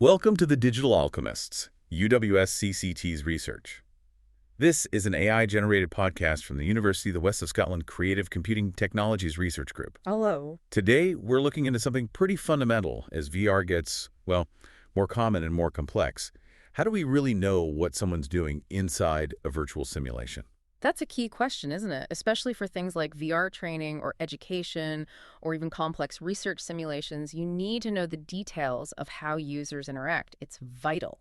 Welcome to the Digital Alchemists, UWS-CCT's research. This is an AI-generated podcast from the University of the West of Scotland Creative Computing Technologies Research Group. Hello. Today, we're looking into something pretty fundamental as VR gets, well, more common and more complex. How do we really know what someone's doing inside a virtual simulation? That's a key question, isn't it? Especially for things like VR training or education or even complex research simulations, you need to know the details of how users interact. It's vital.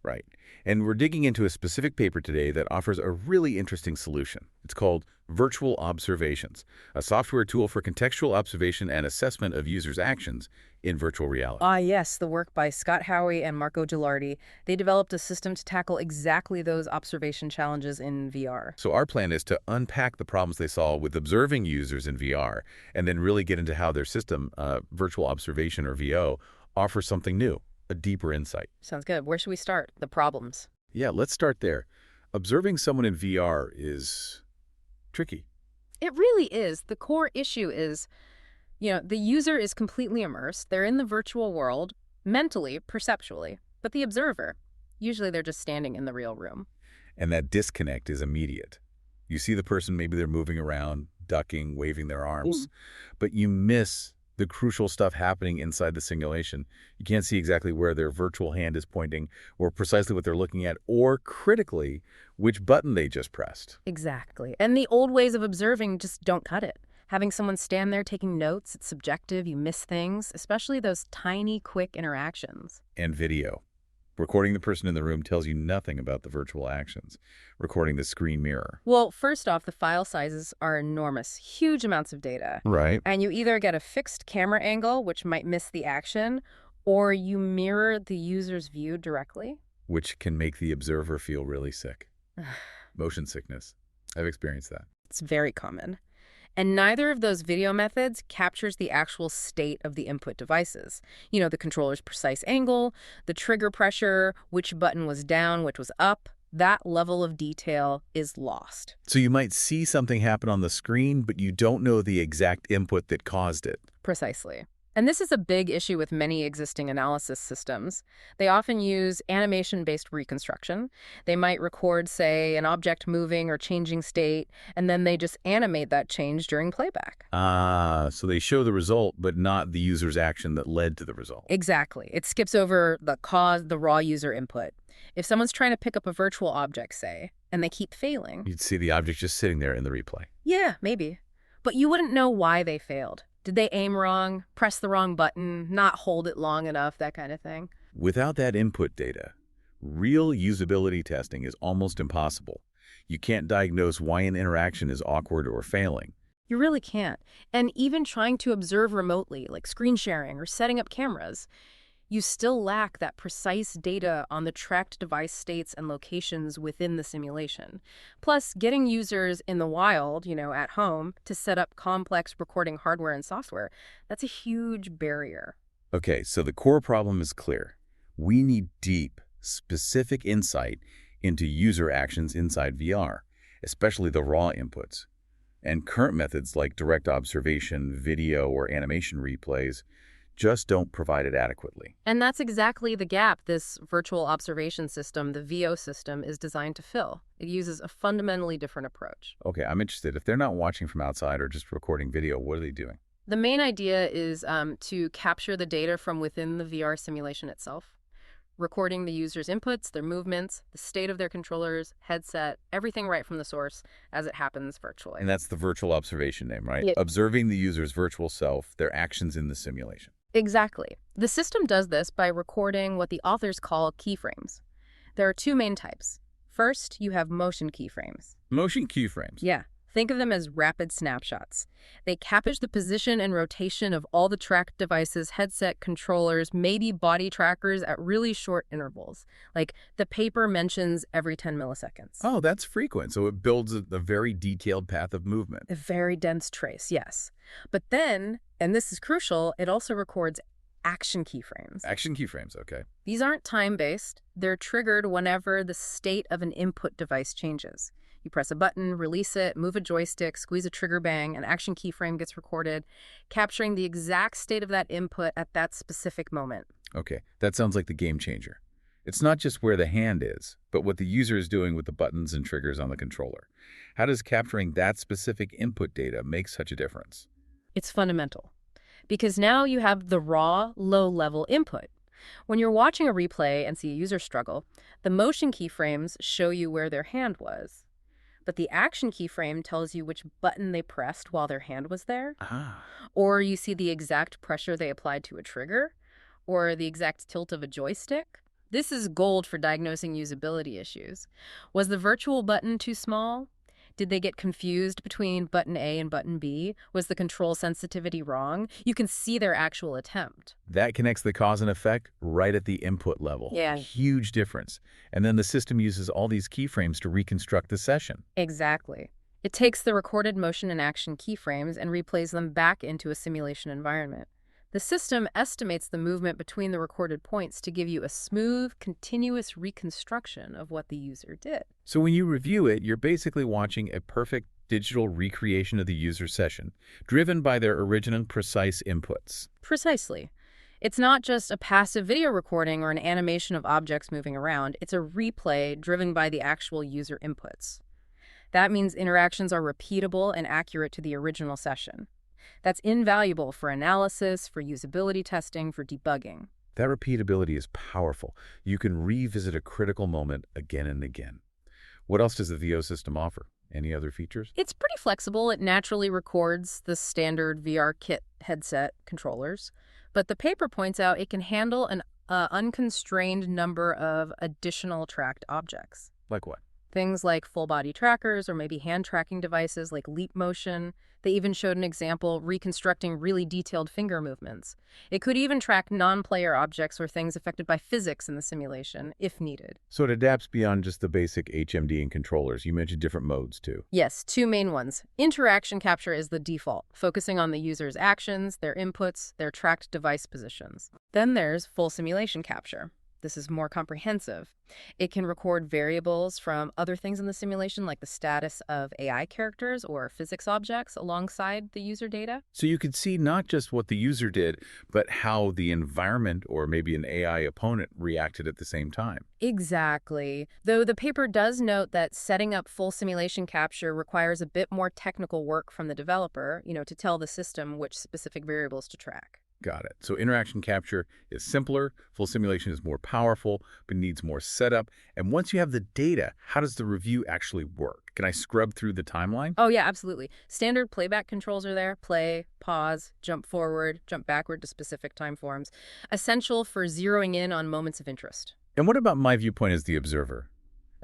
Right. And we're digging into a specific paper today that offers a really interesting solution. It's called Virtual Observations, a software tool for contextual observation and assessment of users' actions in virtual reality. Yes, the work by Scott Howey and Marco Gilardi. They developed a system to tackle exactly those observation challenges in VR. So our plan is to unpack the problems they saw with observing users in VR and then really get into how their system, virtual observation or VO, offers something new, a deeper insight. Sounds good. Where should we start? The problems. Yeah, let's start there. Observing someone in VR is tricky. It really is. The core issue is, the user is completely immersed. They're in the virtual world, mentally, perceptually. But the observer, usually they're just standing in the real room. And that disconnect is immediate. You see the person, maybe they're moving around, ducking, waving their arms, but you miss the crucial stuff happening inside the simulation. You can't see exactly where their virtual hand is pointing or precisely what they're looking at, or critically, which button they just pressed. Exactly. And the old ways of observing just don't cut it. Having someone stand there taking notes, it's subjective, you miss things, especially those tiny, quick interactions. And video. Recording the person in the room tells you nothing about the virtual actions. Recording the screen mirror. Well, first off, the file sizes are enormous, huge amounts of data. Right. And you either get a fixed camera angle, which might miss the action, or you mirror the user's view directly. Which can make the observer feel really sick. Motion sickness. I've experienced that. It's very common. And neither of those video methods captures the actual state of the input devices. The controller's precise angle, the trigger pressure, which button was down, which was up. That level of detail is lost. So you might see something happen on the screen, but you don't know the exact input that caused it. Precisely. And this is a big issue with many existing analysis systems. They often use animation-based reconstruction. They might record, say, an object moving or changing state, and then they just animate that change during playback. So they show the result, but not the user's action that led to the result. Exactly. It skips over the raw user input. If someone's trying to pick up a virtual object, say, and they keep failing... You'd see the object just sitting there in the replay. Yeah, maybe. But you wouldn't know why they failed. Did they aim wrong, press the wrong button, not hold it long enough, that kind of thing? Without that input data, real usability testing is almost impossible. You can't diagnose why an interaction is awkward or failing. You really can't. And even trying to observe remotely, like screen sharing or setting up cameras, you still lack that precise data on the tracked device states and locations within the simulation. Plus, getting users in the wild, at home, to set up complex recording hardware and software, that's a huge barrier. Okay, so the core problem is clear. We need deep, specific insight into user actions inside VR, especially the raw inputs. And current methods like direct observation, video, or animation replays just don't provide it adequately. And that's exactly the gap this virtual observation system, the VO system, is designed to fill. It uses a fundamentally different approach. Okay, I'm interested. If they're not watching from outside or just recording video, what are they doing? The main idea is to capture the data from within the VR simulation itself, recording the user's inputs, their movements, the state of their controllers, headset, everything right from the source as it happens virtually. And that's the virtual observation name, right? Yeah. Observing the user's virtual self, their actions in the simulation. Exactly. The system does this by recording what the authors call keyframes. There are two main types. First, you have motion keyframes. Motion keyframes. Yeah. Think of them as rapid snapshots. They capture the position and rotation of all the tracked devices, headset controllers, maybe body trackers at really short intervals. Like the paper mentions every 10 milliseconds. Oh, that's frequent. So it builds a very detailed path of movement. A very dense trace, yes. But then, and this is crucial, it also records action keyframes. Action keyframes, okay. These aren't time-based. They're triggered whenever the state of an input device changes. You press a button, release it, move a joystick, squeeze a trigger bang, an action keyframe gets recorded, capturing the exact state of that input at that specific moment. Okay, that sounds like the game changer. It's not just where the hand is, but what the user is doing with the buttons and triggers on the controller. How does capturing that specific input data make such a difference? It's fundamental because now you have the raw, low-level input. When you're watching a replay and see a user struggle, the motion keyframes show you where their hand was. But the action keyframe tells you which button they pressed while their hand was there. Ah, Or you see the exact pressure they applied to a trigger, or the exact tilt of a joystick. This is gold for diagnosing usability issues. Was the virtual button too small? Did they get confused between button A and button B? Was the control sensitivity wrong? You can see their actual attempt. that connects the cause and effect right at the input level. Yeah. Huge difference. And then the system uses all these keyframes to reconstruct the session. Exactly. It takes the recorded motion and action keyframes and replays them back into a simulation environment. The system estimates the movement between the recorded points to give you a smooth, continuous reconstruction of what the user did. So when you review it, you're basically watching a perfect digital recreation of the user session, driven by their original precise inputs. Precisely. It's not just a passive video recording or an animation of objects moving around. It's a replay driven by the actual user inputs. That means interactions are repeatable and accurate to the original session. That's invaluable for analysis, for usability testing, for debugging. That repeatability is powerful. You can revisit a critical moment again and again. What else does the VO system offer? Any other features? It's pretty flexible. It naturally records the standard VR kit headset controllers, but the paper points out it can handle an unconstrained number of additional tracked objects. Like what? Things like full-body trackers or maybe hand tracking devices like Leap Motion. They even showed an example reconstructing really detailed finger movements. It could even track non-player objects or things affected by physics in the simulation, if needed. So it adapts beyond just the basic HMD and controllers. You mentioned different modes, too. Yes, two main ones. Interaction capture is the default, focusing on the user's actions, their inputs, their tracked device positions. Then there's full simulation capture. This is more comprehensive. It can record variables from other things in the simulation, like the status of AI characters or physics objects alongside the user data. So you could see not just what the user did, but how the environment or maybe an AI opponent reacted at the same time. Exactly. Though the paper does note that setting up full simulation capture requires a bit more technical work from the developer, to tell the system which specific variables to track. Got it. So interaction capture is simpler, full simulation is more powerful, but needs more setup. And once you have the data, how does the review actually work? Can I scrub through the timeline? Oh, yeah, absolutely. Standard playback controls are there. Play, pause, jump forward, jump backward to specific time forms. Essential for zeroing in on moments of interest. And what about my viewpoint as the observer?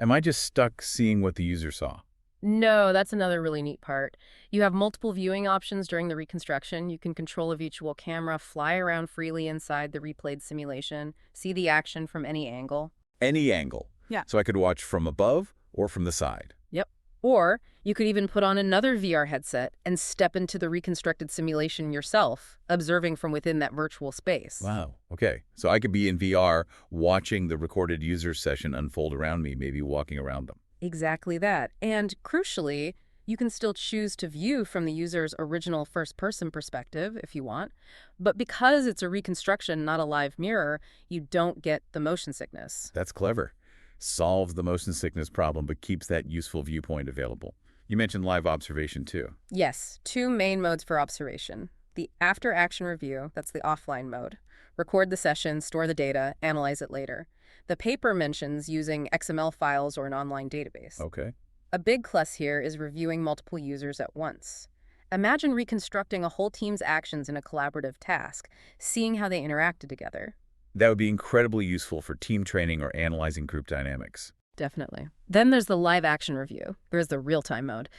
Am I just stuck seeing what the user saw? No, that's another really neat part. You have multiple viewing options during the reconstruction. You can control a virtual camera, fly around freely inside the replayed simulation, see the action from any angle. Any angle. Yeah. So I could watch from above or from the side. Yep. Or you could even put on another VR headset and step into the reconstructed simulation yourself, observing from within that virtual space. Wow. Okay. So I could be in VR watching the recorded user session unfold around me, maybe walking around them. Exactly that. And crucially, you can still choose to view from the user's original first-person perspective if you want. But because it's a reconstruction, not a live mirror, you don't get the motion sickness. That's clever. Solves the motion sickness problem, but keeps that useful viewpoint available. You mentioned live observation, too. Yes, two main modes for observation. The after-action review, that's the offline mode. Record the session, store the data, analyze it later. The paper mentions using XML files or an online database. Okay. A big plus here is reviewing multiple users at once. Imagine reconstructing a whole team's actions in a collaborative task, seeing how they interacted together. That would be incredibly useful for team training or analyzing group dynamics. Definitely. Then there's the live action review. There's the real-time mode.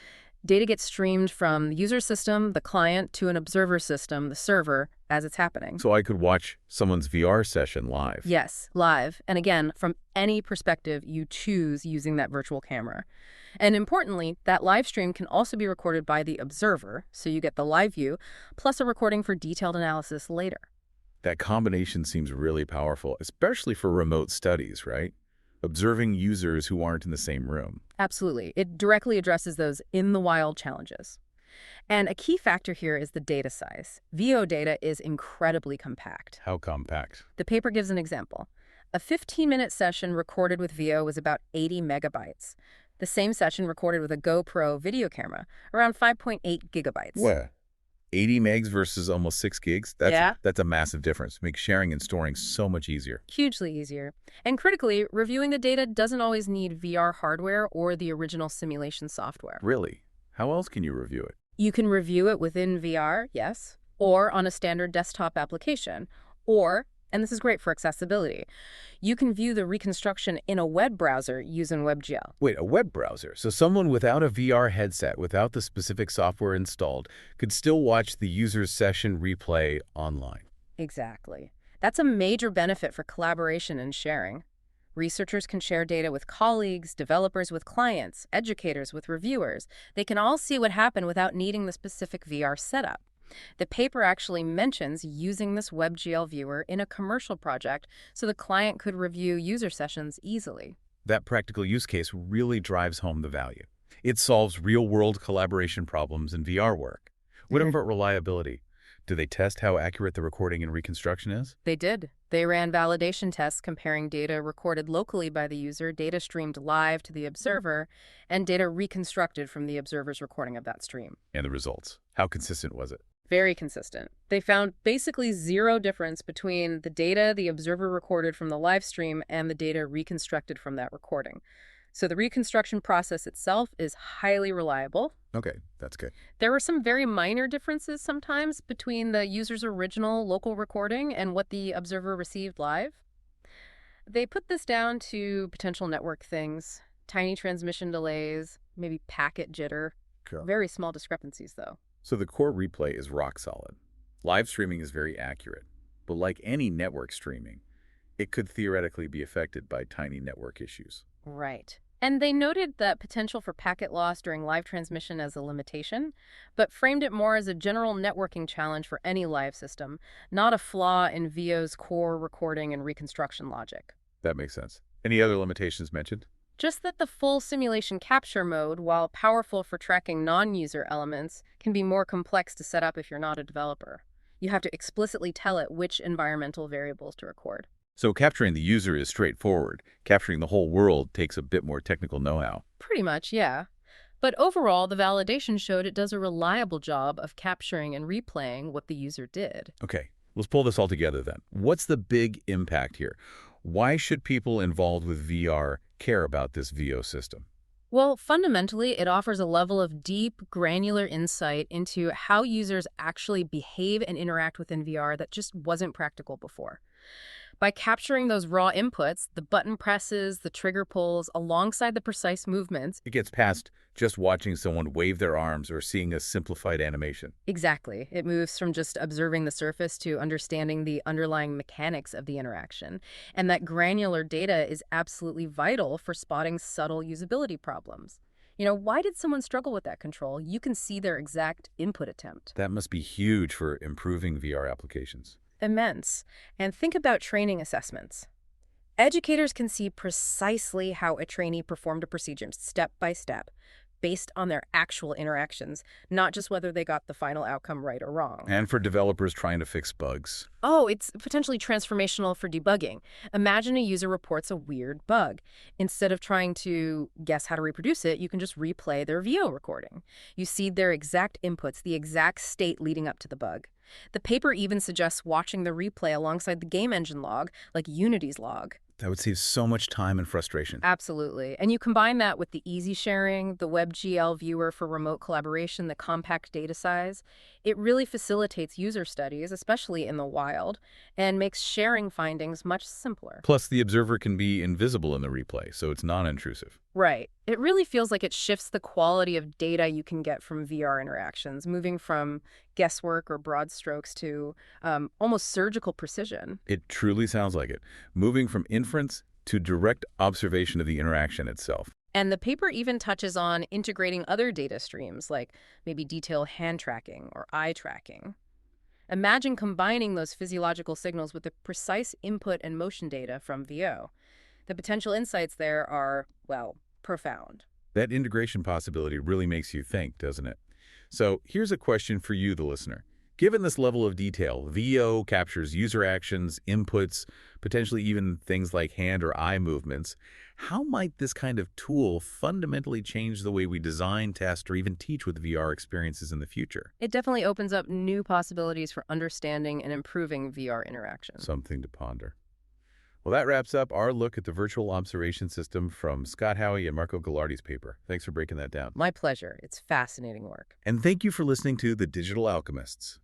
Data gets streamed from the user system, the client, to an observer system, the server, as it's happening. So I could watch someone's VR session live. Yes, live. And again, from any perspective you choose using that virtual camera. And importantly, that live stream can also be recorded by the observer, so you get the live view, plus a recording for detailed analysis later. That combination seems really powerful, especially for remote studies, right? observing users who aren't in the same room. Absolutely. It directly addresses those in-the-wild challenges. And a key factor here is the data size. VO data is incredibly compact. How compact? The paper gives an example. A 15-minute session recorded with VO was about 80 megabytes. The same session recorded with a GoPro video camera, around 5.8 gigabytes. Where? 80 megs versus almost 6 gigs? Yeah. That's a massive difference. Makes sharing and storing so much easier. Hugely easier. And critically, reviewing the data doesn't always need VR hardware or the original simulation software. Really? How else can you review it? You can review it within VR, yes, or on a standard desktop application, or, and this is great for accessibility, you can view the reconstruction in a web browser using WebGL. Wait, a web browser? So someone without a VR headset, without the specific software installed, could still watch the user's session replay online? Exactly. That's a major benefit for collaboration and sharing. Researchers can share data with colleagues, developers with clients, educators with reviewers. They can all see what happened without needing the specific VR setup. The paper actually mentions using this WebGL viewer in a commercial project so the client could review user sessions easily. That practical use case really drives home the value. It solves real-world collaboration problems in VR work. What about reliability? Do they test how accurate the recording and reconstruction is? They did. They ran validation tests comparing data recorded locally by the user, data streamed live to the observer, and data reconstructed from the observer's recording of that stream. And the results? How consistent was it? Very consistent. They found basically zero difference between the data the observer recorded from the live stream and the data reconstructed from that recording. So the reconstruction process itself is highly reliable. Okay, that's good. There were some very minor differences sometimes between the user's original local recording and what the observer received live. They put this down to potential network things, tiny transmission delays, maybe packet jitter. Cool. Very small discrepancies, though. So the core replay is rock solid. Live streaming is very accurate, but like any network streaming, it could theoretically be affected by tiny network issues. Right. And they noted that potential for packet loss during live transmission as a limitation, but framed it more as a general networking challenge for any live system, not a flaw in VO's core recording and reconstruction logic. That makes sense. Any other limitations mentioned? Just that the full simulation capture mode, while powerful for tracking non-user elements, can be more complex to set up if you're not a developer. You have to explicitly tell it which environmental variables to record. So capturing the user is straightforward. Capturing the whole world takes a bit more technical know-how. Pretty much, yeah. But overall, the validation showed it does a reliable job of capturing and replaying what the user did. Okay, let's pull this all together then. What's the big impact here? Why should people involved with VR care about this VO system? Well, fundamentally, it offers a level of deep, granular insight into how users actually behave and interact within VR that just wasn't practical before. By capturing those raw inputs, the button presses, the trigger pulls, alongside the precise movements. It gets past just watching someone wave their arms or seeing a simplified animation. Exactly. It moves from just observing the surface to understanding the underlying mechanics of the interaction. And that granular data is absolutely vital for spotting subtle usability problems. Why did someone struggle with that control? You can see their exact input attempt. That must be huge for improving VR applications. Immense. And think about training assessments. Educators can see precisely how a trainee performed a procedure step by step based on their actual interactions, not just whether they got the final outcome right or wrong. And for developers trying to fix bugs. Oh, it's potentially transformational for debugging. Imagine a user reports a weird bug. Instead of trying to guess how to reproduce it, you can just replay their VO recording. You see their exact inputs, the exact state leading up to the bug. The paper even suggests watching the replay alongside the game engine log, like Unity's log. That would save so much time and frustration. Absolutely. And you combine that with the easy sharing, the WebGL viewer for remote collaboration, the compact data size. It really facilitates user studies, especially in the wild, and makes sharing findings much simpler. Plus, the observer can be invisible in the replay, so it's non-intrusive. Right. It really feels like it shifts the quality of data you can get from VR interactions, moving from guesswork or broad strokes to almost surgical precision. It truly sounds like it. Moving from inference to direct observation of the interaction itself. And the paper even touches on integrating other data streams, like maybe detailed hand tracking or eye tracking. Imagine combining those physiological signals with the precise input and motion data from VO. The potential insights there are, well, profound. That integration possibility really makes you think, doesn't it? So here's a question for you, the listener. Given this level of detail, VO captures user actions, inputs, potentially even things like hand or eye movements. How might this kind of tool fundamentally change the way we design, test, or even teach with VR experiences in the future? It definitely opens up new possibilities for understanding and improving VR interaction. Something to ponder. Well, that wraps up our look at the virtual observation system from Scott Howey and Marco Gallardi's paper. Thanks for breaking that down. My pleasure. It's fascinating work. And thank you for listening to The Digital Alchemists.